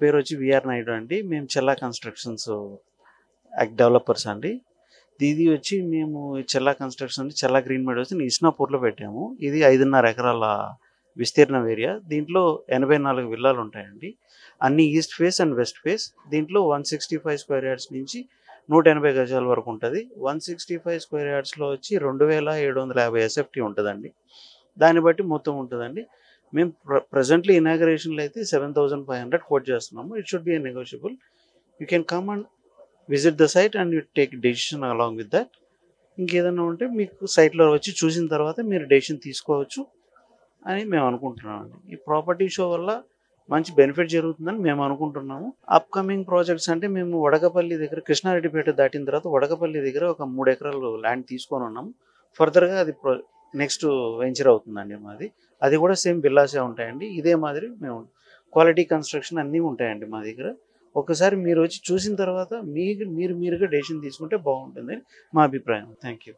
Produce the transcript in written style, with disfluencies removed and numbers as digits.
పేరు వచ్చి విఆర్ నాయుడు అండి. మేము చెల్లా కన్స్ట్రక్షన్స్ డెవలపర్స్ అండి. ఇది వచ్చి మేము చెల్లా కన్స్ట్రక్షన్ చెల్లా గ్రీన్ మెడోస్ ఇస్నాపూర్లో పెట్టాము. ఇది 5.5 ఎకరాల విస్తీర్ణం ఏరియా. దీంట్లో 84 విల్లాలు ఉంటాయండి. అన్ని east face and west face. దీంట్లో 165 స్క్వేర్ యార్డ్స్ నుంచి 180 గజాల వరకు ఉంటుంది. 165 స్క్వేర్ యార్డ్స్లో వచ్చి 2750 ఎస్ఎఫ్టీ ఉంటుందండి. దాన్ని బట్టి మొత్తం ఉంటుందండి. మేము ప్రజెంట్లీ ఇనాగరేషన్లో అయితే 7,500 కోట్ చేస్తున్నాము. It should be a negotiable. You can come and visit the site and you take decision along with that. ఇంకేదైనా ఉంటే మీకు సైట్లో వచ్చి చూసిన తర్వాత మీరు డెసిషన్ తీసుకోవచ్చు అని మేము అనుకుంటున్నామండి. ఈ ప్రాపర్టీ షో వల్ల మంచి బెనిఫిట్ జరుగుతుందని మేము అనుకుంటున్నాము. అప్కమింగ్ ప్రాజెక్ట్స్ అంటే మేము వడకపల్లి దగ్గర కృష్ణారెడ్డిపేట దాటిన తర్వాత వడకపల్లి దగ్గర ఒక 3 ఎకరాలు ల్యాండ్ తీసుకొని ఉన్నాము. ఫర్దర్గా అది నెక్స్ట్ వెంచర్ అవుతుందండి మాది. అది కూడా సేమ్ విల్లాసే ఉంటాయండి. ఇదే మాదిరి మేము క్వాలిటీ కన్స్ట్రక్షన్ అన్నీ ఉంటాయండి మా దగ్గర. ఒకసారి మీరు వచ్చి చూసిన తర్వాత మీరుగా డెసిషన్ తీసుకుంటే బాగుంటుందని మా అభిప్రాయం. Thank you.